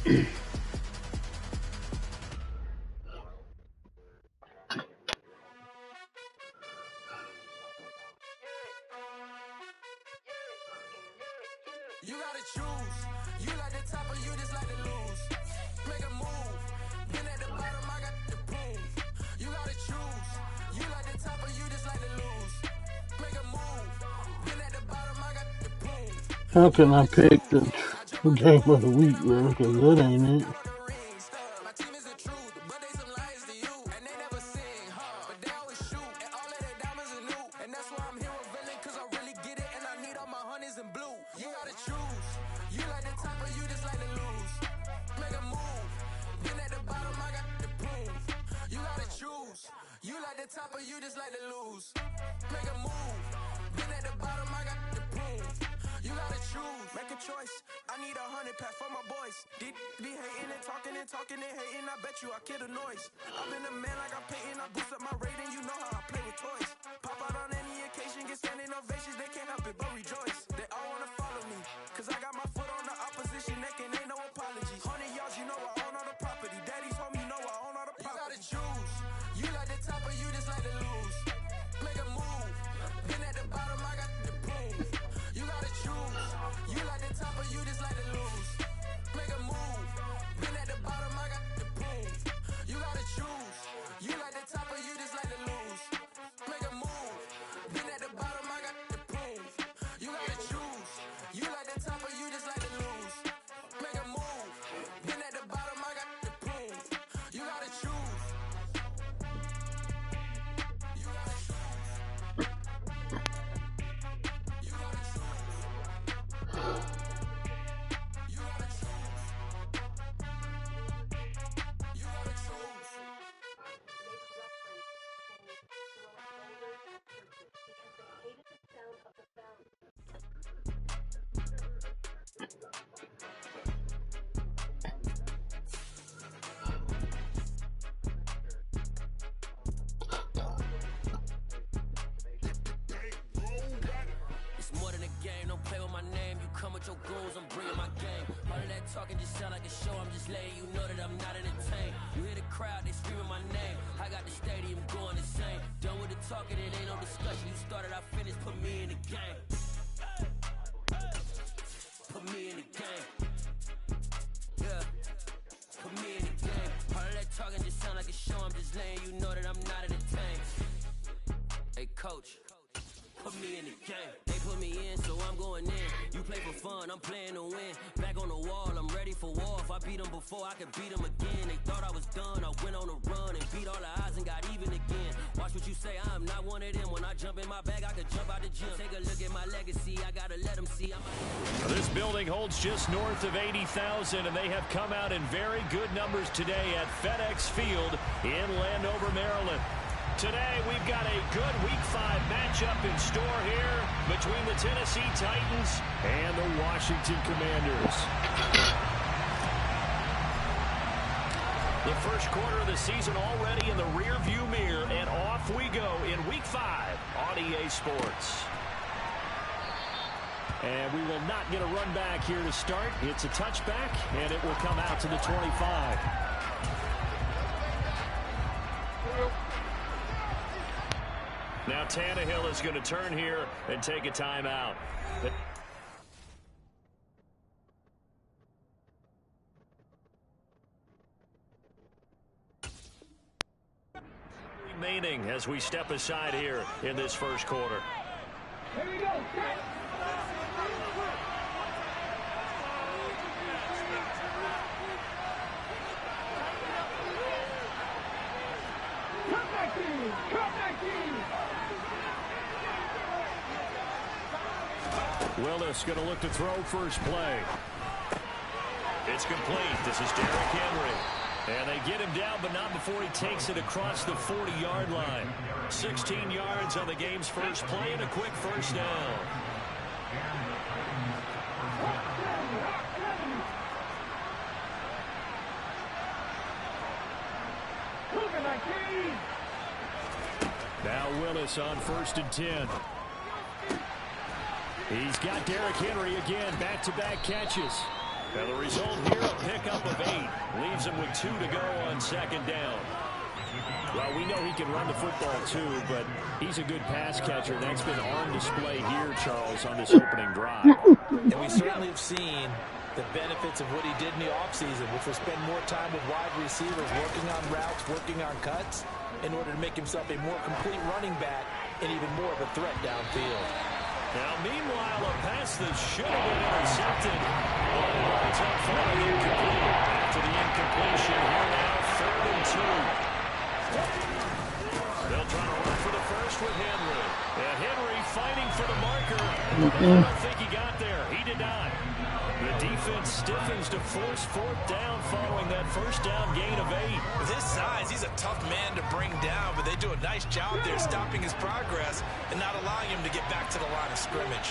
You gotta choose. You like the top or you just like to lose. Make a move. Been at the bottom, I got the proof. You gotta choose. You like the top or you just like to lose. Make a move. Been at the bottom, I got the proof. How can I pick the game of the week, bro? Because that ain't it. My team is the truth, but they some liars to you. And they never sing, but they always shoot. And all of their diamonds are new. And that's why I'm here revealing, cause I really get it. And I need all my honeys in blue. You gotta choose. You like the top or you just like to lose. Make a move. Been at the bottom, I got the proof. You gotta choose. You like the top or you just like to lose. Make a move. Been at the bottom, I got the proof. You gotta choose. Make a choice. I need 100 pack for my boys. Be hating and talking and hating. I bet you I kill the noise. I've been a man like I'm Peyton. I boost up my rating. You know how I play with toys. Pop out on any occasion, get standing ovations. They can't help it but rejoice. They all wanna follow me, cause I got my foot on the opposition neck and ain't no apologies. 100 yards, you know I own all the property. Daddy's home, you know I own all the property. You gotta choose. You like the top or you just like to lose. Make a move. Been at the bottom, I got the proof. You gotta choose. You like the top or you just like to lose. Make a move. Been at the bottom, I got the proof. You gotta choose. You like the top or you just like to lose. Make a move. Been at the bottom, I got the proof. You gotta choose. You like the top or you just like to lose. Make a move. Been at the bottom, I got the proof. You gotta choose. You gotta choose. You gotta choose. You gotta choose. You gotta choose. It's more than a game, don't play with my name. You come with your goons, I'm bringing my game. All of that talking just sound like a show, I'm just letting you know that I'm not entertained. You hear the crowd, they screaming my name. I got the stadium going insane. Done with the talking, it ain't no discussion. You started, I finished, put me in the game. Put me in the game. Yeah, put me in the game. All of that talking just sound like a show, I'm just letting you know that I'm not entertained. Hey coach, put me in the game. They put me in, so I'm going in. You play for fun, I'm playing to win. Back on the wall, I'm ready for war. If I beat them before, I can beat them again. They thought I was done, I went on a run and beat all the odds and got even again. Watch what you say, I'm not one of them. When I jump in my bag, I could jump out the gym. Take a look at my legacy, I gotta let them see. This building holds just north of 80,000, and they have come out in very good numbers today at FedEx Field in Landover, Maryland. Today, we've got a good Week 5 matchup in store here between the Tennessee Titans and the Washington Commanders. The first quarter of the season already in the rearview mirror, and off we go in Week 5 on EA Sports. And we will not get a run back here to start. It's a touchback, and it will come out to the 25. Now Tannehill is going to turn here and take a timeout. Remaining as we step aside here in this first quarter. Here we go. Come back in! Come back in! Willis going to look to throw first play. It's complete. This is Derrick Henry. And they get him down, but not before he takes it across the 40-yard line. 16 yards on the game's first play and a quick first down. Now Willis on 1st and 10. He's got Derrick Henry again, back-to-back catches. Now the result here, a pickup of 8. Leaves him with 2 to go on second down. Well, we know he can run the football too, but he's a good pass catcher. That's been on display here, Charles, on this opening drive. And we certainly have seen the benefits of what he did in the offseason, which was spend more time with wide receivers, working on routes, working on cuts, in order to make himself a more complete running back and even more of a threat downfield. Now, meanwhile, a pass that should have been intercepted. It's up falling incomplete. After the incompletion, here now, 3rd and 2. They'll try to run for the first with Henry. And Henry fighting for the marker. I don't think he got there. He did not. The defense stiffens to force 4th down following that first down gain of 8. With his size, he's a tough man to bring down, but they do a nice job there stopping his progress and not allowing him to get back to the line of scrimmage.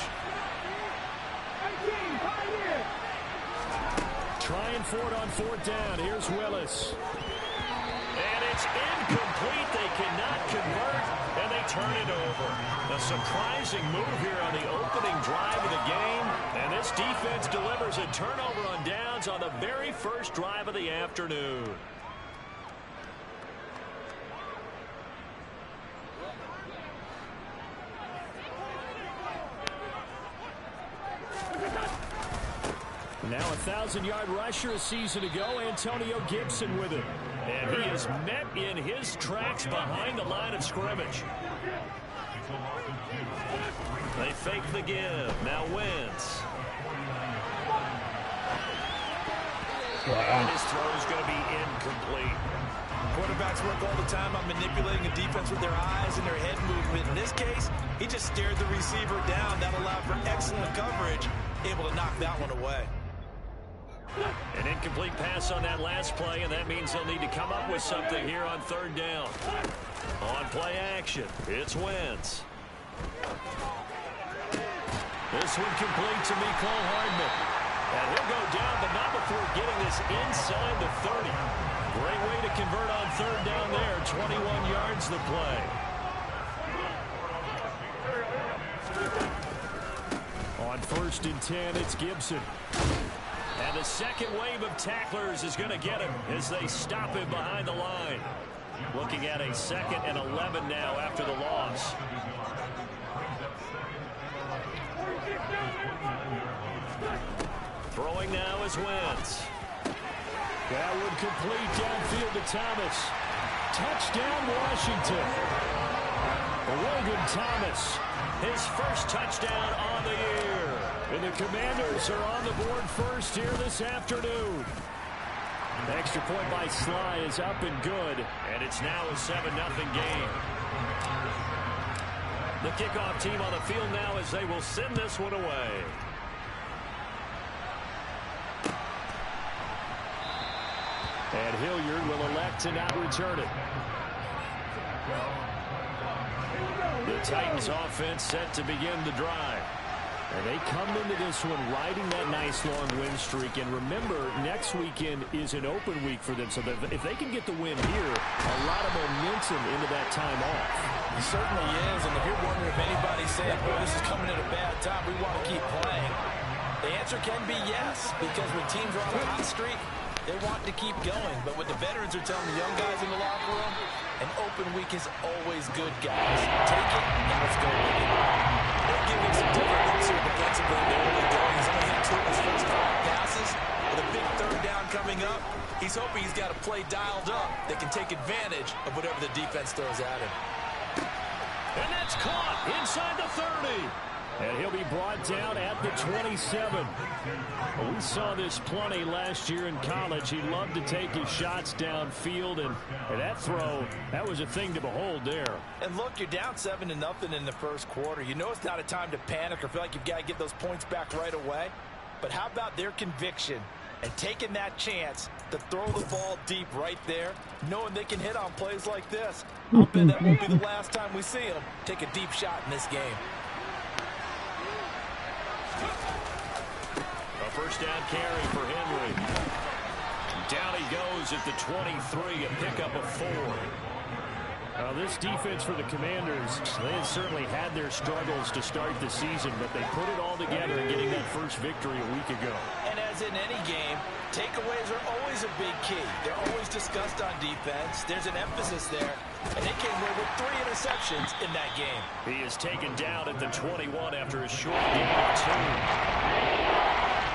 Trying for it on 4th down. Here's Willis. And it's incomplete. They cannot convert, and they turn it over. A surprising move here on the opening drive of the game, and this defense delivers a turnover on downs on the very first drive of the afternoon. Now a 1,000-yard rusher a season ago, Antonio Gibson with it. And he is met in his tracks behind the line of scrimmage. They fake the give. Now Wentz. And his throw is going to be incomplete. Quarterbacks work all the time on manipulating a defense with their eyes and their head movement. In this case, he just stared the receiver down. That allowed for excellent coverage, able to knock that one away. An incomplete pass on that last play, and that means they'll need to come up with something here on 3rd down. On play action, it's Wentz. This one complete to Mecole Hardman. And he'll go down, but not before getting this inside the 30. Great way to convert on 3rd down there. 21 yards the play. On 1st and 10, it's Gibson. And the second wave of tacklers is going to get him as they stop him behind the line. Looking at a 2nd and 11 now after the loss. Throwing now is Wentz. That would complete downfield to Thomas. Touchdown, Washington. Logan Thomas, his first touchdown on the year. And the Commanders are on the board first here this afternoon. The extra point by Sly is up and good, and it's now a 7-0 game. The kickoff team on the field now as they will send this one away. And Hilliard will elect to not return it. The Titans offense set to begin the drive. And they come into this one riding that nice long win streak. And remember, next weekend is an open week for them. So if they can get the win here, a lot of momentum into that time off. It certainly is. And if you're wondering if anybody's saying, boy, this is coming at a bad time, we want to keep playing, the answer can be yes. Because when teams are on a hot streak, they want to keep going. But what the veterans are telling the young guys in the locker room, an open week is always good, guys. Take it and let's go with it. They're giving some different looks here defensively in the early going. He's only hit 2 of his first 5 passes. With a big 3rd down coming up, he's hoping he's got a play dialed up that can take advantage of whatever the defense throws at him. And that's caught inside the 30. And he'll be brought down at the 27. Well, we saw this plenty last year in college. He loved to take his shots downfield, and that throw, that was a thing to behold there. And look, you're down 7-0 in the first quarter. You know it's not a time to panic or feel like you've got to get those points back right away. But how about their conviction and taking that chance to throw the ball deep right there, knowing they can hit on plays like this? I'll bet that won't be the last time we see them take a deep shot in this game. A first down carry for Henry. Down he goes at the 23, a pickup of 4. This defense for the Commanders, they had certainly had their struggles to start the season, but they put it all together in getting that first victory a week ago. And as as in any game, takeaways are always a big key. They're always discussed on defense. There's an emphasis there, and they came away with 3 interceptions in that game. He is taken down at the 21 after a short gain of 2.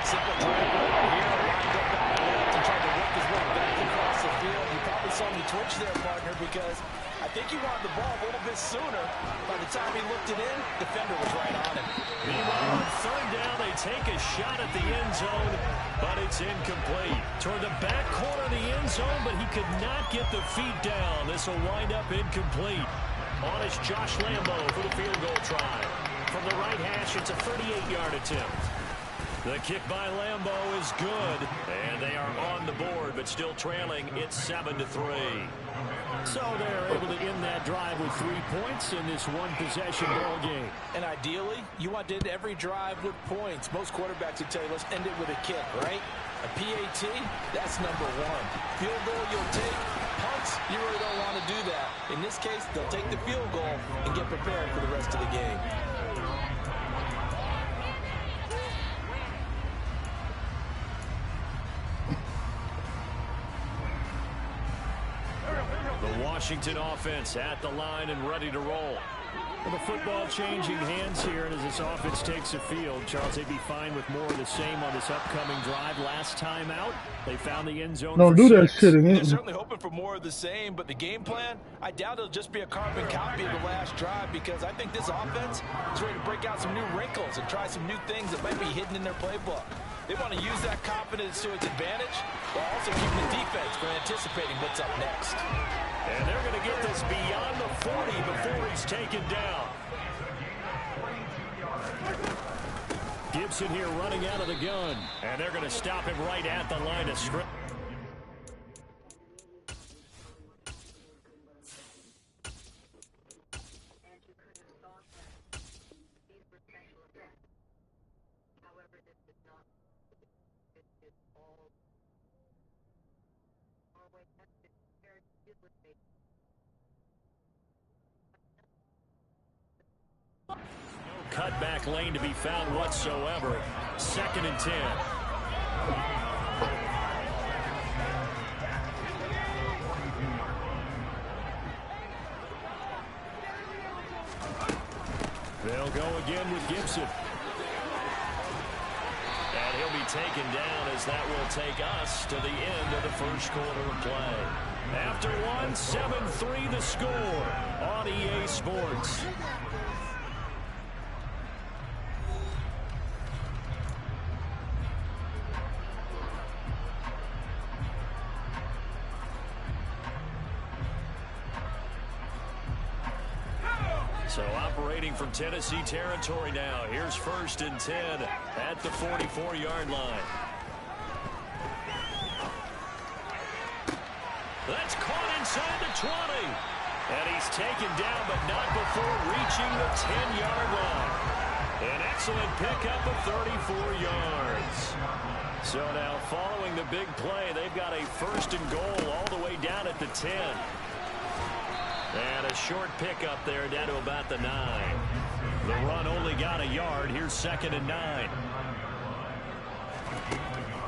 Simple drive here, lined up back left and tried to work his way back across the field. You probably saw me twitch there, partner, because I think he wanted the ball a little bit sooner. By the time he looked it in, defender was right on him. Meanwhile, on 3rd down, they take a shot at the end zone, but it's incomplete. Toward the back corner of the end zone, but he could not get the feet down. This will wind up incomplete. On is Josh Lambo for the field goal try. From the right hash, it's a 38-yard attempt. The kick by Lambo is good, and they are on the board, but still trailing. It's 7-3. So they're able to end that drive with 3 points in this one-possession ball game. And ideally, you want to end every drive with points. Most quarterbacks would tell you, let's end it with a kick, right? A PAT, that's number 1. Field goal you'll take. Punts, you really don't want to do that. In this case, they'll take the field goal and get prepared for the rest of the game. The Washington offense at the line and ready to roll. Well, the football changing hands here, and as this offense takes the field, Charles, they'd be fine with more of the same on this upcoming drive. Last time out, they found the end zone. Don't do that shit again. They're certainly hoping for more of the same, but the game plan, I doubt it'll just be a carbon copy of the last drive, because I think this offense is ready to break out some new wrinkles and try some new things that might be hidden in their playbook. They want to use that confidence to its advantage, while also keeping the defense from anticipating what's up next. And they're going to get this beyond the 40 before he's taken down. Gibson here running out of the gun. And they're going to stop him right at the line of scrimmage. Cutback lane to be found whatsoever. 2nd and 10. They'll go again with Gibson. And he'll be taken down as that will take us to the end of the first quarter of play. After one, 7-3 the score on EA Sports. So operating from Tennessee territory now. Here's 1st and 10 at the 44-yard line. That's caught inside the 20. And he's taken down, but not before reaching the 10-yard line. An excellent pickup of 34 yards. So now following the big play, they've got a 1st and goal all the way down at the 10. And a short pickup there down to about the 9. The run only got a yard. Here's 2nd and 9.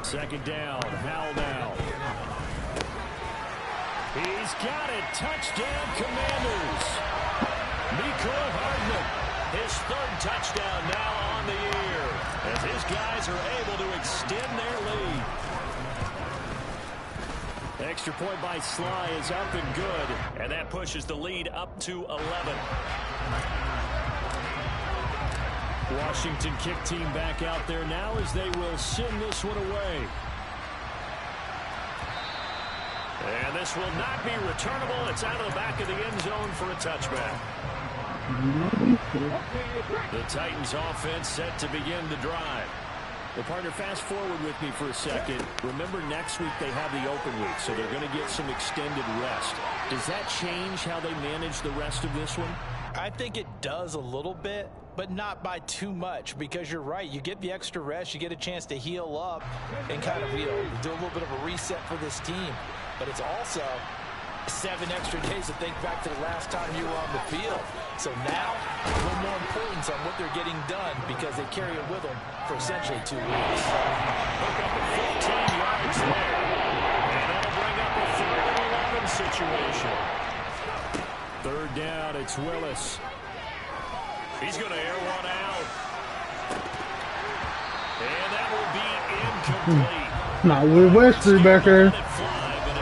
2nd down. Howell now. He's got it. Touchdown, Commanders. Mecole Hardman, his 3rd touchdown now on the year, as his guys are able to extend their lead. Extra point by Sly is up and good, and that pushes the lead up to 11. Washington kick team back out there now as they will send this one away. And this will not be returnable. It's out of the back of the end zone for a touchback. The Titans offense set to begin the drive. Well, partner, fast forward with me for a second. Remember, next week they have the open week, so they're going to get some extended rest. Does that change how they manage the rest of this one? I think it does a little bit, but not by too much, because you're right. You get the extra rest, you get a chance to heal up and kind of, do a little bit of a reset for this team. But it's also 7 extra days to think back to the last time you were on the field. So now, a little more importance on what they're getting done because they carry it with them for essentially 2 weeks. Pick up a 15 yards there. And that'll bring up a 3rd and 11 situation. 3rd down, it's Willis. He's going to air one out. And that will be incomplete. Not with Westry back there. And it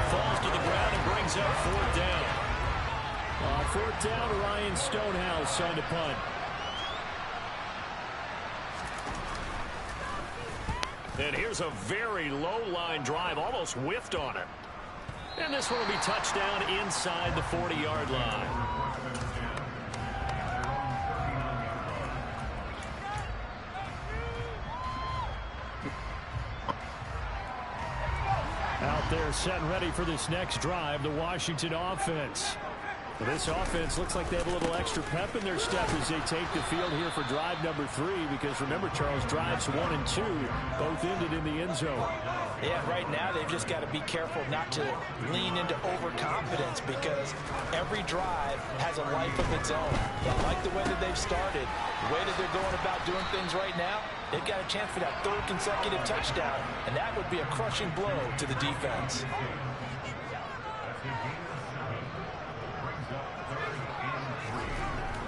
falls to the ground and brings up 4th down. 4th down, Ryan Stonehouse on the punt. And here's a very low line drive, almost whiffed on it. And this one will be touchdown inside the 40-yard line. Out there set and ready for this next drive, the Washington offense. Well, this offense looks like they have a little extra pep in their step as they take the field here for drive number 3, because remember, Charles, drives 1 and 2 both ended in the end zone. Yeah, right now they've just got to be careful not to lean into overconfidence because every drive has a life of its own. I like the way that they've started, the way that they're going about doing things right now. They've got a chance for that 3rd consecutive touchdown, and that would be a crushing blow to the defense.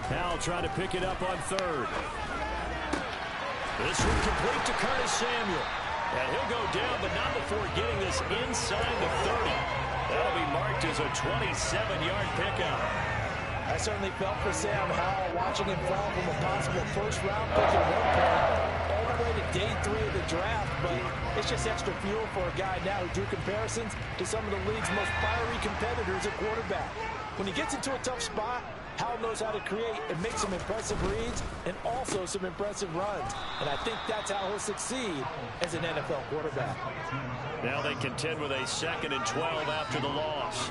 Powell trying to pick it up on 3rd. This one complete to Curtis Samuel. And he'll go down, but not before getting this inside the 30. That'll be marked as a 27-yard pickup. I certainly felt for Sam Howell watching him fall from a possible 1st-round pick at one point all the way to day 3 of the draft, but it's just extra fuel for a guy now who drew comparisons to some of the league's most fiery competitors at quarterback. When he gets into a tough spot, Howell knows how to create and make some impressive reads and also some impressive runs. And I think that's how he'll succeed as an NFL quarterback. Now they contend with a 2nd and 12 after the loss.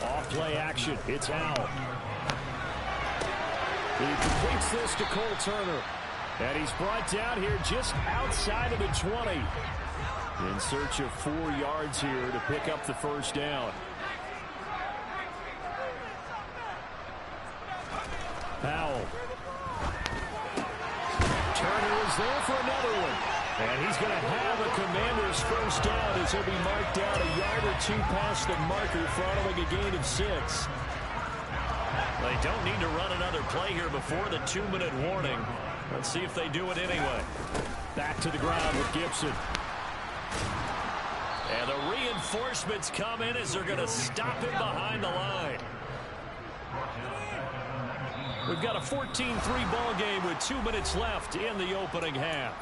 Off-play action. It's Howell. He completes this to Cole Turner. And he's brought down here just outside of the 20. In search of 4 yards here to pick up the 1st down. Powell. Turner is there for another one. And he's going to have a Commander's 1st down as he'll be marked down a yard or 2 past the marker, throttling a gain of 6. They don't need to run another play here before the 2-minute warning. Let's see if they do it anyway. Back to the ground with Gibson. And the reinforcements come in as they're going to stop him behind the line. We've got a 14-3 ball game with 2 minutes left in the opening half.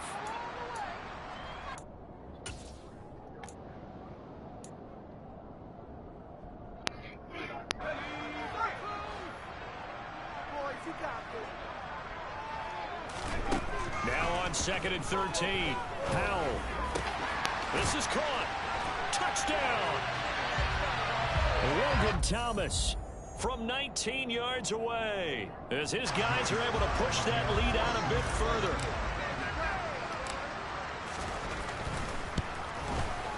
Now on 2nd and 13. Powell. This is caught. Touchdown. Logan Thomas from 19 yards away as his guys are able to push that lead out a bit further.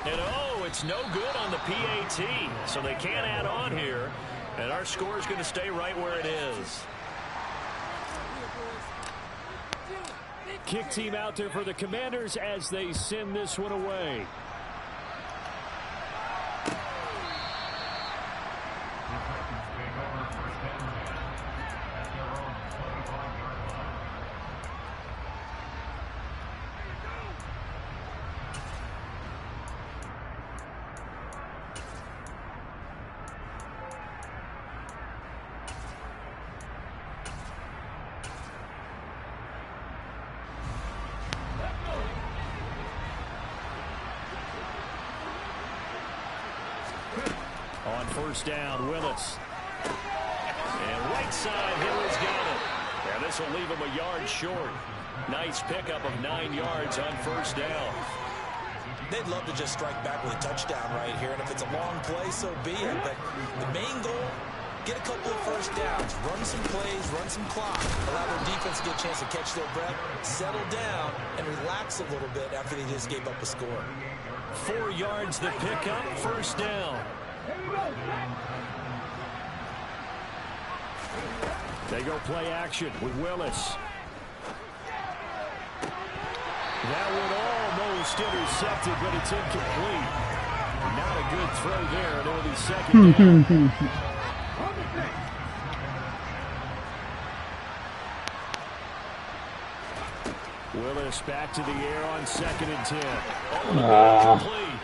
And oh, it's no good on the PAT, so they can't add on here, and our score is going to stay right where it is. Kick team out there for the Commanders as they send this one away. On 1st down, Willis. And right side, Hill has got it. And this will leave him a yard short. Nice pickup of 9 yards on 1st down. They'd love to just strike back with a touchdown right here, and if it's a long play, so be it. But the main goal, get a couple of 1st downs, run some plays, run some clock, allow their defense to get a chance to catch their breath, settle down, and relax a little bit after they just gave up a score. 4 yards the pickup, 1st down. They go play action with Willis. That one almost intercepted, but it's incomplete. Not a good throw there, and it'll be second down. Willis back to the air on 2nd and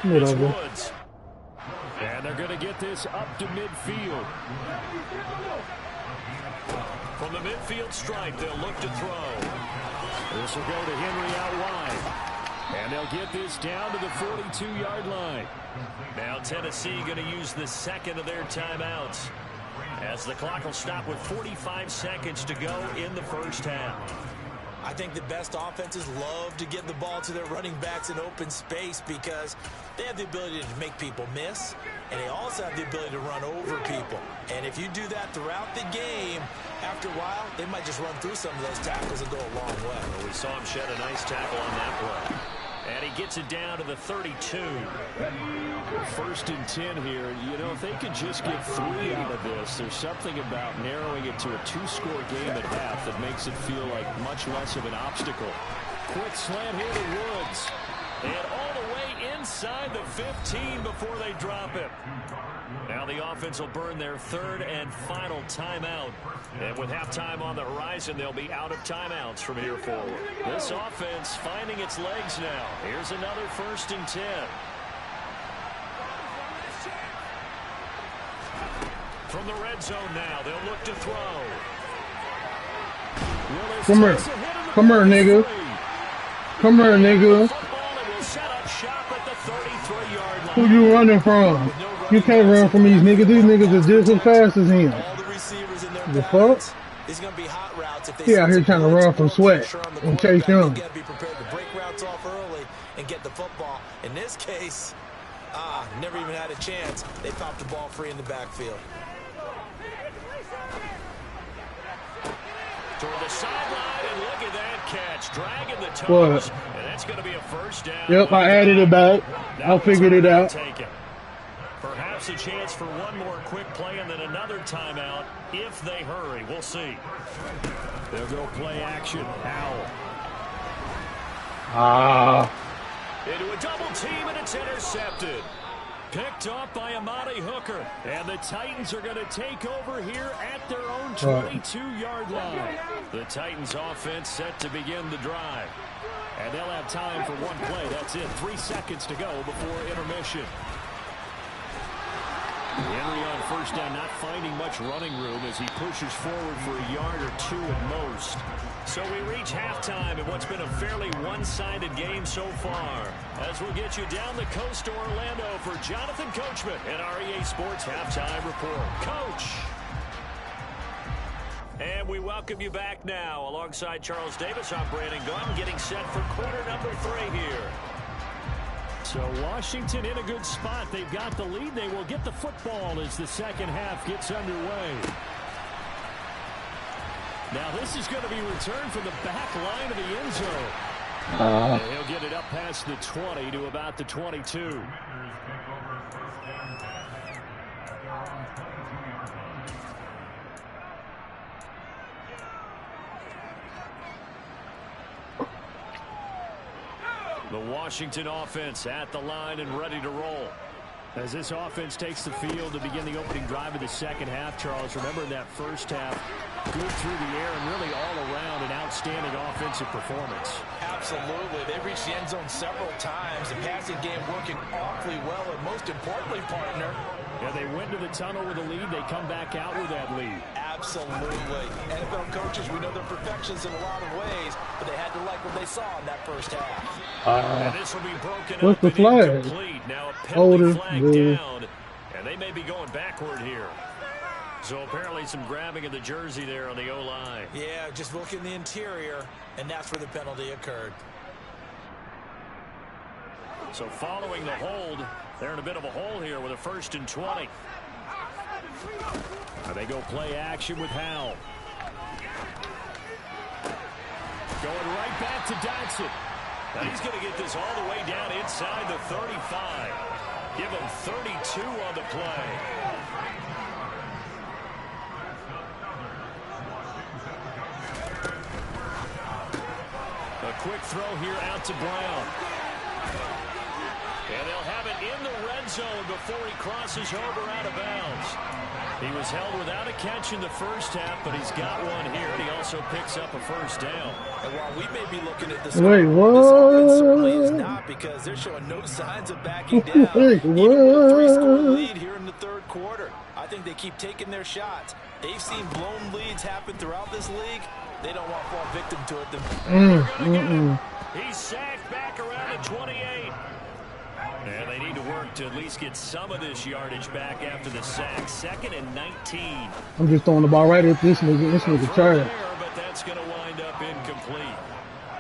10. It's Woods. And they're going to get this up to midfield. From the midfield stripe, they'll look to throw. This will go to Henry out wide. And they'll get this down to the 42-yard line. Now Tennessee going to use the second of their timeouts, as the clock will stop with 45 seconds to go in the first half. I think the best offenses love to get the ball to their running backs in open space because they have the ability to make people miss, and they also have the ability to run over people. And if you do that throughout the game, after a while, they might just run through some of those tackles and go a long way. Well, we saw him shed a nice tackle on that play. And he gets it down to the 32. 1st and 10 here. You know, if they could just get 3 out of this, there's something about narrowing it to a 2-score game at half that makes it feel like much less of an obstacle. Quick slant here to Woods. And all the way inside the 15 before they drop it. Now the offense will burn their 3rd and final timeout. And with halftime on the horizon, they'll be out of timeouts from here forward. This offense finding its legs now. Here's another 1st and 10. From the red zone now, they'll look to throw. Willis Come here. Come here, nigga. Come here, nigga. Who you running from? You can't run from these niggas. These niggas are just as fast as him. The fuck? He out here trying to run from Sweat and Chase Young. Be prepared to break routes off early and get the football. In this case, never even had a chance. They popped the ball free in the backfield. Toward the sideline, and look at that catch, dragging the toes. And that's going to be a first down. Yep, I added it back. I figured it out. Perhaps a chance for one more quick play and then another timeout if they hurry. We'll see. They'll go play action. Howell. Into a double team, and it's intercepted. Picked off by Amari Hooker. And the Titans are going to take over here at their own 22-yard line. The Titans offense set to begin the drive. And they'll have time for one play. That's it. 3 seconds to go before intermission. Henry on first down, not finding much running room as he pushes forward for a yard or 2 at most. So we reach halftime in what's been a fairly one-sided game so far. As we'll get you down the coast to Orlando for Jonathan Coachman and our EA Sports Halftime Report. Coach! And we welcome you back now. Alongside Charles Davis, I'm Brandon Gunn, getting set for quarter number 3 here. So Washington in a good spot. They've got the lead. They will get the football as the second half gets underway. Now this is going to be returned from the back line of the end zone. And he'll get it up past the 20 to about the 22. The Washington offense at the line and ready to roll. As this offense takes the field to begin the opening drive of the second half, Charles, remember in that first half, good through the air and really all around an outstanding offensive performance. Absolutely. They reached the end zone several times. The passing game working awfully well, and most importantly, partner, yeah, they went to the tunnel with a lead. They come back out with that lead. Absolutely. NFL coaches, we know they're perfections in a lot of ways, but they had to like what they saw in that first half. And this will be broken what's up the flag? incomplete. Now a penalty flag down, and they may be going backward here. So apparently some grabbing of the jersey there on the O-line. Yeah, just look in the interior, and that's where the penalty occurred. So following the hold, they're in a bit of a hole here with a 1st and 20. And they go play action with Howell. Going right back to Dotson. Now he's going to get this all the way down inside the 35. Give him 32 on the play. A quick throw here out to Brown. And they'll have it in the red zone before he crosses over out of bounds. He was held without a catch in the first half, but he's got one here, and he also picks up a first down. And while we may be looking at this, wait, what? This offense certainly is not, because they're showing no signs of backing down. Wait, Even with a 3-score what? lead here in the third quarter, I think they keep taking their shots. They've seen blown leads happen throughout this league. They don't want to fall victim to it. He's sacked back around the 28. And they need to work to at least get some of this yardage back after the sack. 2nd and 19. I'm just throwing the ball right at this nigga. This nigga trash. But that's going to wind up incomplete.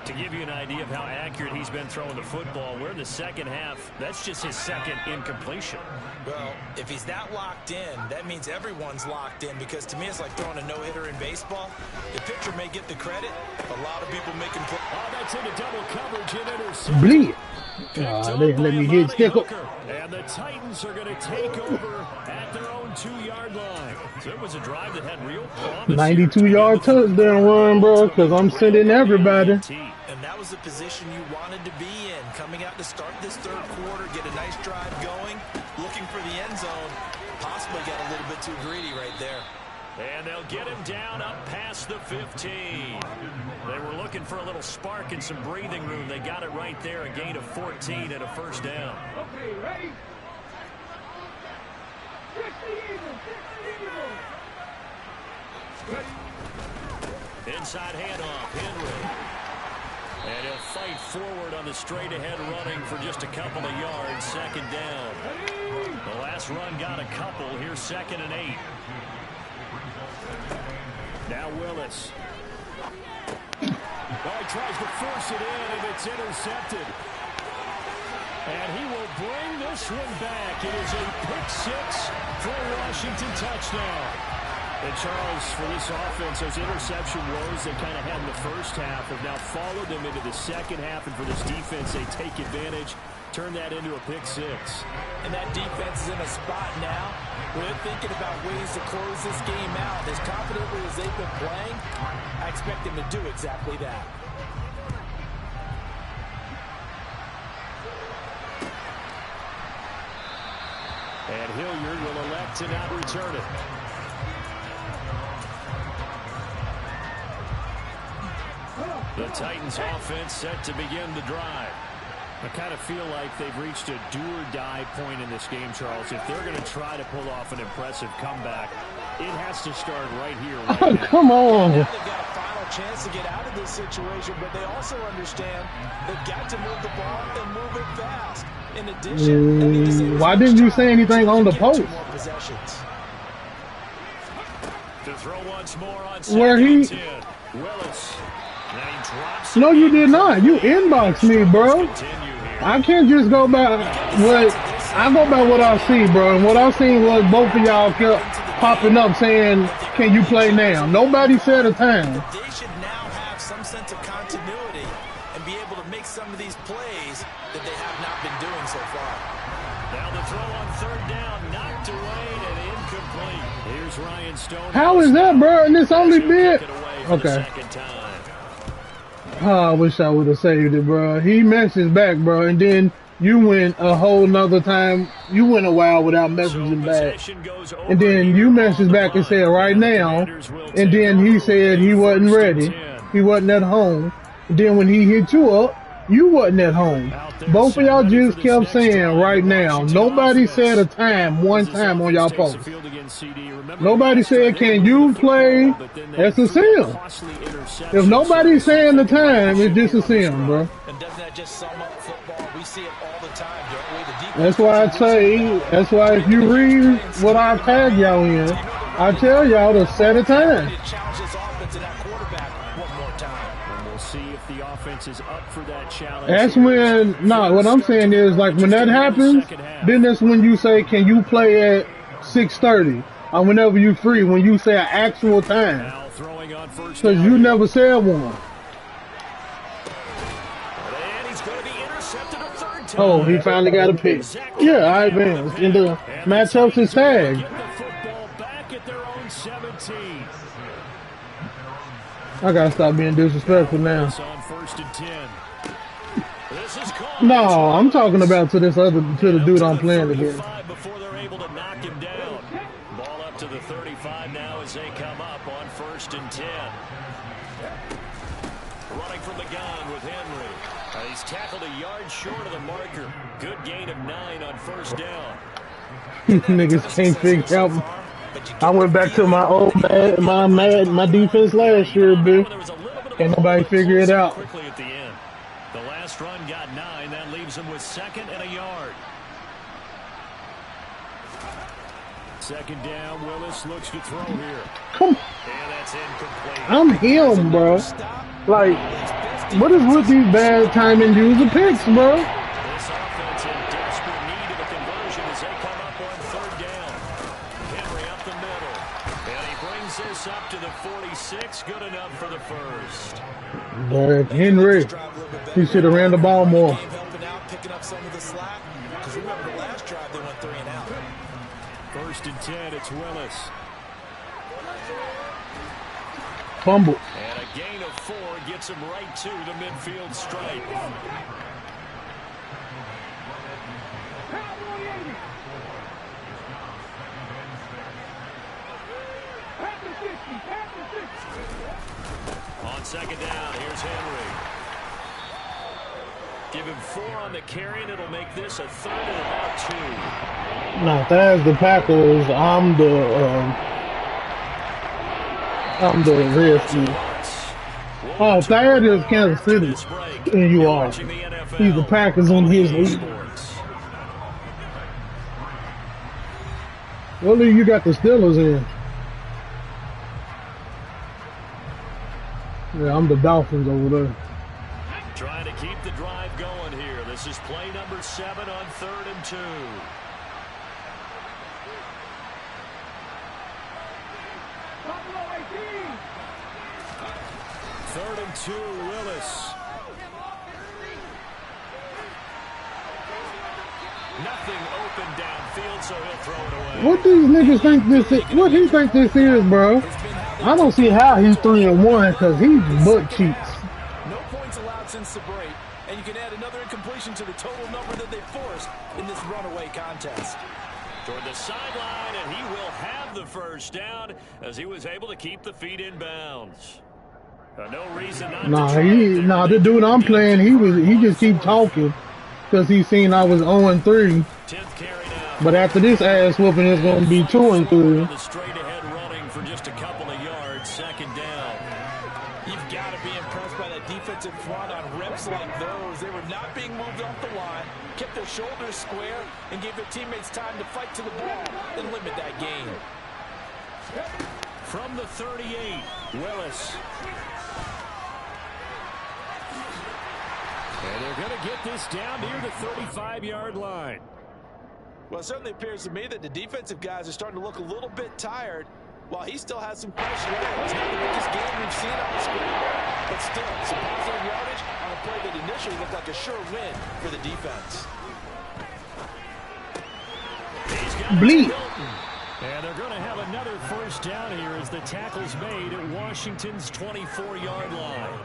To give you an idea of how accurate he's been throwing the football, we're in the second half. That's just his second incompletion. Well, if he's that locked in, that means everyone's locked in, because to me it's like throwing a no-hitter in baseball. The pitcher may get the credit. A lot of people making play. Oh, that's into double coverage and interception. Bleed. They didn't let me hit stickle. And the Titans are going to take over at their own 2-yard line. So it was a drive that had real promise. 92-yard touchdown run, bro, because I'm sending everybody. And that was the position you wanted to be in, coming out to start this third quarter, get a nice drive going, looking for the end zone. Possibly got a little bit too greedy right there. And they'll get him down up past the 15. They were looking for a little spark and some breathing room. They got it right there, a gain of 14 and a first down. Okay, ready? Fix the eagle, Ready? Inside handoff, Henry. And he'll fight forward on the straight-ahead running for just a couple of yards, 2nd down. The last run got a couple. Here's 2nd and 8. Now Willis. Oh, he tries to force it in, and it's intercepted. And he will bring this one back. It is a pick-6 for a Washington touchdown. And Charles, for this offense, those interception woes they kind of had in the first half have now followed them into the second half. And for this defense, they take advantage, turn that into a pick-6. And that defense is in a spot now where they're thinking about ways to close this game out. As confidently as they've been playing, I expect them to do exactly that. And Hilliard will elect to not return it. The Titans offense set to begin the drive. I kind of feel like they've reached a do-or-die point in this game, Charles. If they're going to try to pull off an impressive comeback, it has to start right here, right now. Come on. They've got a final chance to get out of this situation, but they also understand they've got to move the ball and move it fast. In addition, why didn't you say anything on the post? To throw once more on Where he? Willis. No, you did not. You inboxed me, bro. I can't just go by what I go by what I see, bro. And what I seen was both of y'all kept popping up saying, "Can you play now?" Nobody said a time. They should now have some sense of continuity and be able to make some of these plays that they have not been doing so far. Now the throw on 3rd down, knocked away and incomplete. Here's Ryan Stone. How is that, bro? And this only bit. Okay. Oh, I wish I would have saved it, bro. He messaged back, bro, and then you went a whole nother time. You went a while without messaging back. And then you messaged back and said right now. And then he said he wasn't ready. He wasn't at home. And then when he hit you up, you wasn't at home. Both of y'all just kept saying right now. Nobody said a time, one time on y'all post. Nobody said, "Can you play?" That's a sin. If nobody's saying the time, it's just a sin, bro. And doesn't that just sum up football? We see it all the time, don't we? The defense. That's why I say, that's why if you read what I tag y'all in, I tell y'all to set a time. Challenge this offense and that quarterback one more time. And we'll see if the offense is up for that challenge. That's when, what I'm saying is, like, when that happens, then that's when you say, "Can you play at 6:30? Or whenever you free, when you say an actual time. Because you never said one. And he's going to be intercepted a 3rd Oh, he finally got a pick. Yeah, I advanced. In the matchups is tag. Get the football back at their own 17. I gotta stop being disrespectful now. On 1st and 10. This is called. No, I'm talking about to the dude I'm playing against. Before they're able to knock him down. Ball up to the 35 now as they come up on 1st and 10. Running from the gun with Henry. He's tackled a yard short of the marker. Good gain of 9 on 1st down. Niggas can't figure out. I went back to my old my defense last year, bitch. Can't nobody figure it out. Quickly at the end. The last run got 9. That leaves him with 2nd and a yard. 2nd down. Willis looks to throw here. Come on. And that's incomplete. I'm him, bro. Like, what is with these bad timing user picks, bro? This offense in desperate need of a conversion as they come up on 3rd down. Henry up the middle. And he brings this up to the 46. Good enough for the first. But Henry, he should have ran the ball more. Helping out, picking up some of the slack. Because remember the last drive they went 3 and out. 1st and 10, it's Willis. Fumble. And a gain of 4 gets him right to the midfield stripe. On 2nd down, here's Henry. Give him 4 on the carry, and it'll make this a 3rd and about 2. Now, if that's the Packers, I'm the rescue. Oh, Thad is Kansas City, and you are. He's the Packers on his league. What league you got the Steelers in? Yeah, I'm the Dolphins over there. Trying to keep the drive going here. This is play number 7 on 3rd and 2. Third and 2, Willis. Nothing open downfield, so he'll throw it away. What these niggas think this is? What he think this is, bro? I don't see how he's 3-1 because he's butt cheeks. No points allowed since the break, and you can add another incompletion to the total number that they forced in this runaway contest. Toward the sideline, and he will have the 1st down as he was able to keep the feet in bounds. No reason not to the dude I'm playing, he just keep talking because he seen I was 0-3. 10th carry now. But after this ass whooping, it's gonna be 2-3. The straight ahead running for just a couple of yards. 2nd down. You've got to be impressed by that defensive front on reps like those. They were not being moved off the line, kept their shoulders square, and gave their teammates time to fight to the ball and limit that gain. From the 38, Willis. And they're going to get this down near the 35-yard line. Well, it certainly appears to me that the defensive guys are starting to look a little bit tired, while he still has some pressure there. It's not the biggest game we've seen on the screen, but still, some positive yardage on a play that initially looked like a sure win for the defense. Bleep. And they're going to have another 1st down here as the tackle's made at Washington's 24-yard line.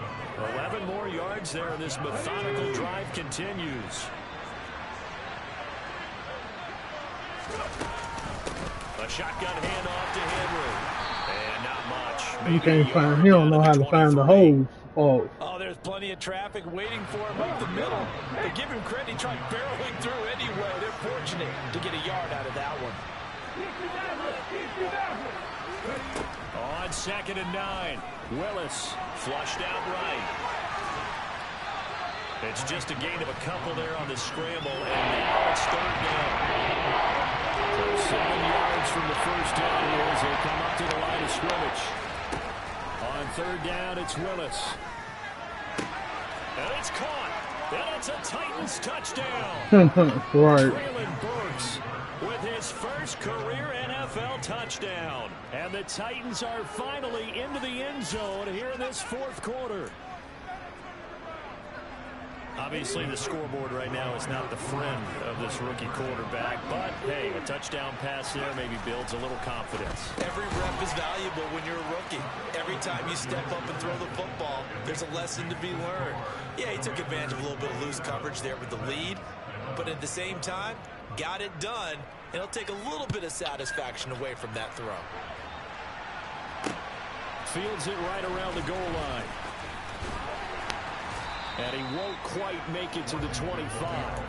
11 more yards there, and this methodical drive continues. A shotgun handoff to Henry. And not much. You can't find, he don't know how to find the holes. Oh, there's plenty of traffic waiting for him up the middle. But give him credit, he tried barreling through anyway. They're fortunate to get a yard out of that one. On 2nd and 9, Willis flushed out right. It's just a gain of a couple there on the scramble, and now it's 3rd down. So 7 yards from the 1st down here as they come up to the line of scrimmage. On 3rd down, it's Willis. And it's caught. And it's a Titans touchdown. right. Traylon Burks with his first career NFL touchdown. And the Titans are finally into the end zone here in this 4th quarter. Obviously, the scoreboard right now is not the friend of this rookie quarterback, but hey, a touchdown pass there maybe builds a little confidence. Every rep is valuable when you're a rookie. Every time you step up and throw the football, there's a lesson to be learned. Yeah, he took advantage of a little bit of loose coverage there with the lead, but at the same time, got it done, and it'll take a little bit of satisfaction away from that throw. Fields it right around the goal line. And he won't quite make it to the 25.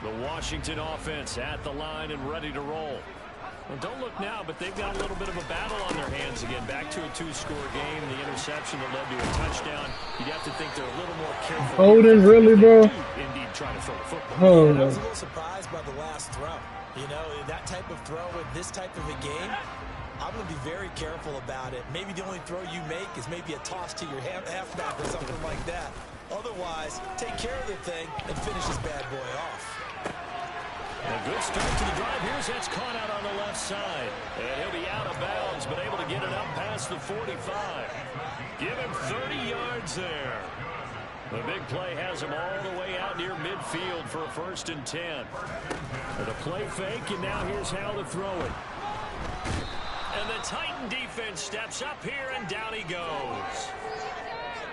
The Washington offense at the line and ready to roll. Well, don't look now, but they've got a little bit of a battle on their hands again. Back to a two-score game. The interception that led to a touchdown. You'd have to think they're a little more careful. Odin, really, bro? Indeed, trying to throw the football. Oh, I no. was a little surprised by the last throw. You know, that type of throw in this type of a game, I'm going to be very careful about it. Maybe the only throw you make is maybe a toss to your halfback or something like that. Otherwise, take care of the thing and finish this bad boy off. A good start to the drive. Here's that's caught out on the left side. And he'll be out of bounds, but able to get it up past the 45. Give him 30 yards there. The big play has him all the way out near midfield for a 1st and 10. And a play fake, and now here's how to throw it. And the Titan defense steps up here, and down he goes.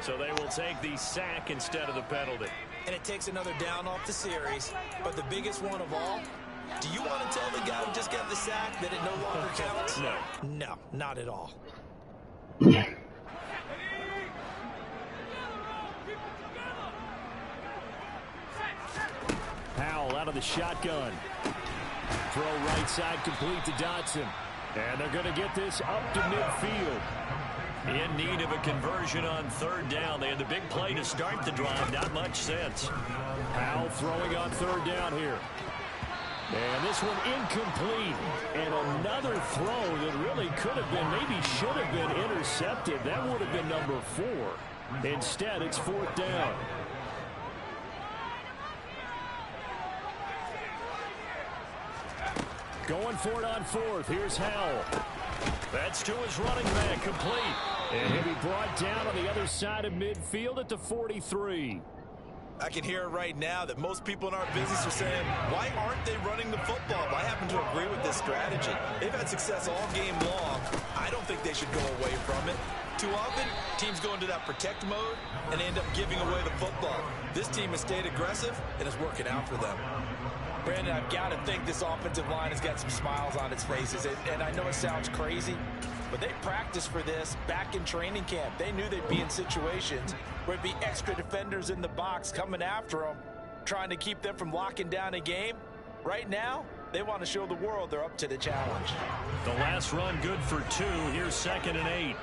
So they will take the sack instead of the penalty. And it takes another down off the series. But the biggest one of all, do you want to tell the guy who just got the sack that it no longer counts? No. No, not at all. Powell out of the shotgun. Throw right side complete to Dotson. And they're going to get this up to midfield. In need of a conversion on 3rd down. They had the big play to start the drive. Not much sense. Powell throwing on 3rd down here. And this one incomplete. And another throw that really could have been, maybe should have been intercepted. That would have been number 4. Instead, it's 4th down. Going for it on 4th. Here's Howell. That's to his running back, complete. And he'll be brought down on the other side of midfield at the 43. I can hear it right now that most people in our business are saying, why aren't they running the football? I happen to agree with this strategy. They've had success all game long. I don't think they should go away from it. Too often, teams go into that protect mode and end up giving away the football. This team has stayed aggressive, and it's working out for them. Brandon, I've got to think this offensive line has got some smiles on its faces. And I know it sounds crazy, but they practiced for this back in training camp. They knew they'd be in situations where it'd be extra defenders in the box coming after them, trying to keep them from locking down a game. Right now, they want to show the world they're up to the challenge. The last run good for 2. Here's 2nd and 8.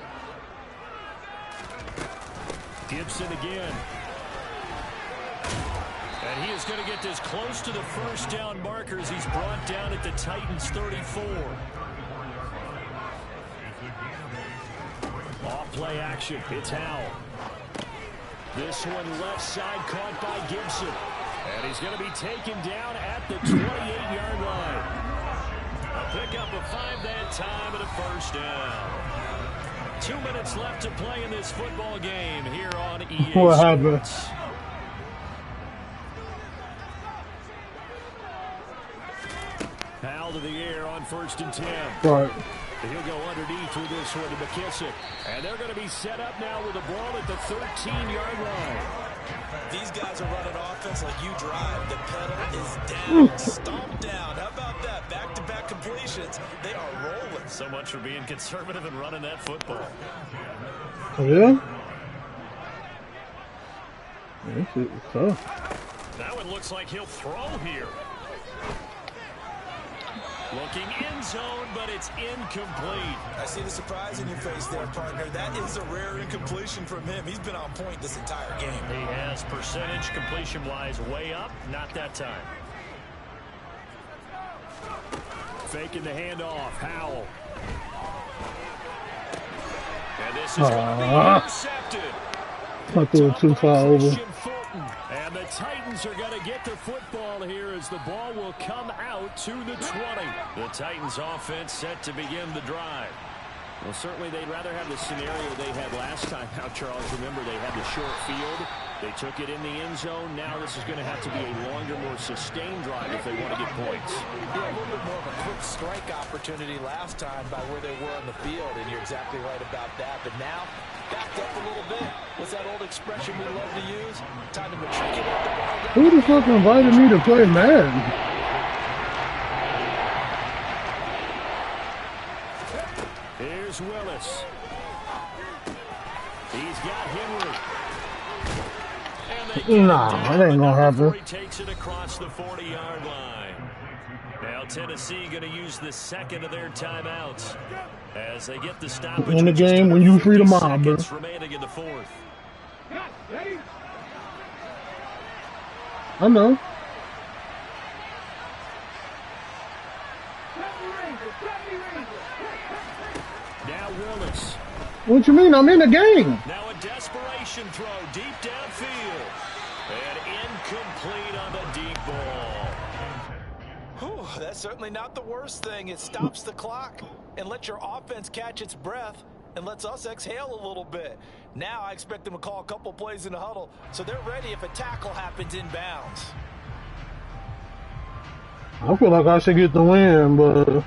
Gibson again. And he is going to get this close to the 1st down markers. He's brought down at the Titans 34. Off play action. It's Howell. This one left side caught by Gibson. And he's going to be taken down at the 28-yard line. A pickup of 5 that time and a 1st down. 2 minutes left to play in this football game here on EA Sports. Powell to the air on 1st and 10. Right. He'll go underneath with this one to McKissick. And they're going to be set up now with the ball at the 13-yard line. These guys are running offense like you drive. The pedal is down, stomped down. How about that? Back-to-back completions. They are rolling. So much for being conservative and running that football. Oh, yeah? This shit is tough. That one looks like he'll throw here. Looking in zone, but it's incomplete. I see the surprise in your face there, partner. That is a rare incompletion from him. He's been on point this entire game. He has percentage completion-wise way up. Not that time. Faking the handoff. Howell. And this is going to be intercepted. I threw it too far over. And the Titans are going to get the football here as the ball will come out to the 20. The Titans offense set to begin the drive. Well, certainly they'd rather have the scenario they had last time out, Charles. Remember, they had the short field. They took it in the end zone. Now this is going to have to be a longer, more sustained drive if they want to get points. Yeah, a little bit more of a quick strike opportunity last time by where they were on the field, and you're exactly right about that. But now, backed up a little bit. What's that old expression we love to use? Time to matriculate the ball. Who the fuck invited me to play Madden? Here's Willis. He's got Henry. Nah, that ain't gonna happen. He takes it across the 40-yard line. Now Tennessee going to use the second of their timeouts as they get the stoppage. In the game when you free the mob, bro. Remaining in the fourth. I know. Now Willis. What you mean? I'm in the game. Now a desperation throw deep downfield. And incomplete on the deep ball. Whew, that's certainly not the worst thing. It stops the clock and lets your offense catch its breath and lets us exhale a little bit. Now I expect them to call a couple plays in the huddle so they're ready if a tackle happens inbounds. I feel like I should get the win, but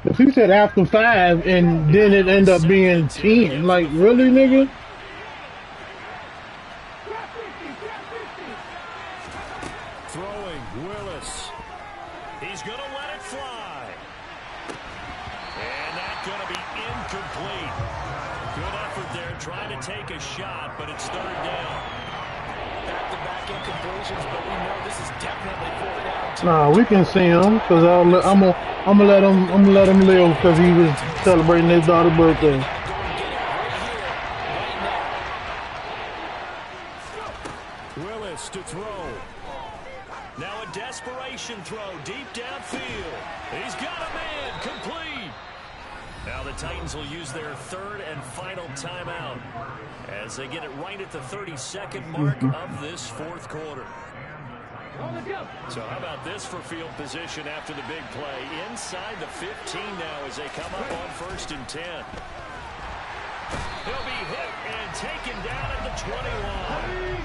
if he said after 5 and then it end up being 10, like really, nigga? Throwing Willis. He's going to let it fly. And that's going to be incomplete. Good effort there trying to take a shot, but it's third down. Back-to-back incompletions, but we know this is definitely fourth down. Nah, we can see him because I'm gonna let him live because he was celebrating his daughter's birthday. Willis to throw. Now a desperation throw deep downfield. He's got a man complete. Now the Titans will use their third and final timeout as they get it right at the 32nd mark of this fourth quarter. So how about this for field position after the big play? Inside the 15 now as they come up on 1st and 10. He'll be hit and taken down at the 21.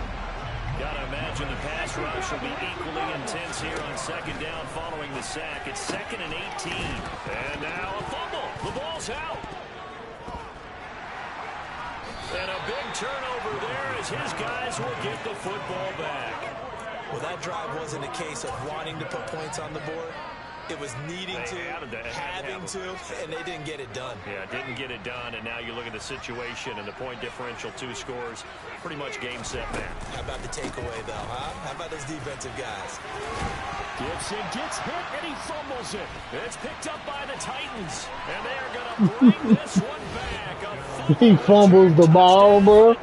Gotta imagine the pass rush will be equally intense here on 2nd down following the sack. It's 2nd and 18. And now a fumble. The ball's out. And a big turnover there as his guys will get the football back. Well, that drive wasn't a case of wanting to put points on the board. It was needing to, having to, and they didn't get it done. Yeah, didn't get it done, and now you look at the situation and the point differential, 2 scores, pretty much game, set, match. How about the takeaway, though, huh? How about those defensive guys? Gibson gets hit, and he fumbles it. It's picked up by the Titans, and they are going to bring this one back. He fumbles the ball, bro.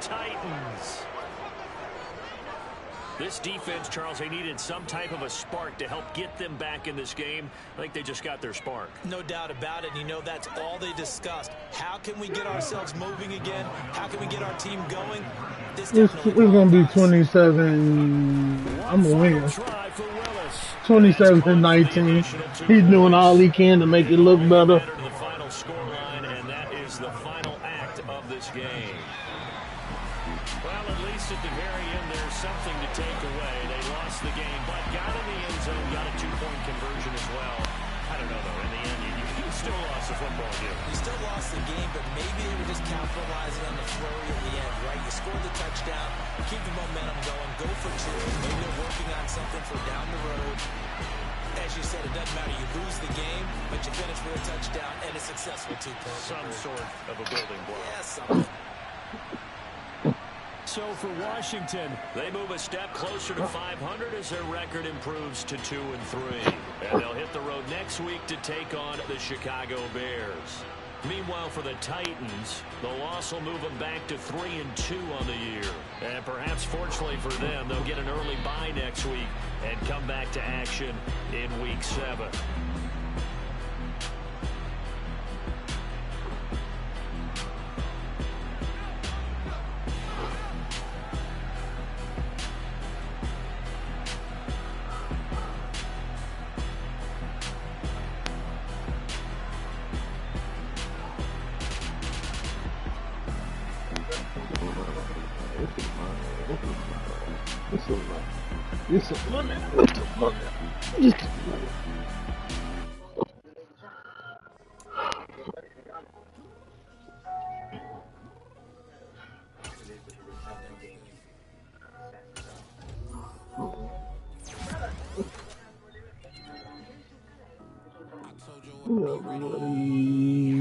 This defense, Charles, they needed some type of a spark to help get them back in this game. I think they just got their spark. No doubt about it. And you know, that's all they discussed. How can we get ourselves moving again? How can we get our team going? It's going to be 27. I'm going to win. 27-19. He's doing all he can to make it look better. The final scoreline, and that is the final act of this game. Well, at least at the very end, there's something to take away. They lost the game, but got in the end zone, got a 2-point conversion as well. I don't know, though. In the end, you still lost the football game. You still lost the game, but maybe they were just capitalizing on the flurry at the end, right? You scored the touchdown, keep the momentum going, go for 2. Maybe they're working on something for down the road. As you said, it doesn't matter. You lose the game, but you finish with a touchdown and a successful 2-point. Some sort of a building block. Yeah, something. So for Washington, they move a step closer to 500 as their record improves to 2-3. And they'll hit the road next week to take on the Chicago Bears. Meanwhile, for the Titans, the loss will move them back to 3-2 on the year. And perhaps fortunately for them, they'll get an early bye next week and come back to action in Week 7. It's a limit. It's a limit. It's a limit.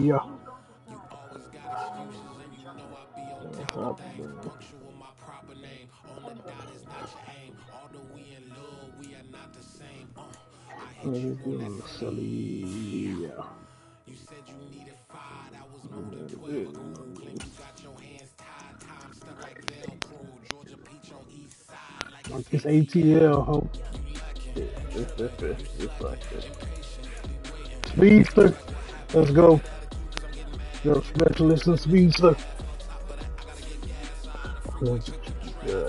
Yeah. Like it's ATL, ho. It's like this. Speedster. Let's go. Yo, specialist in speedster. Yeah.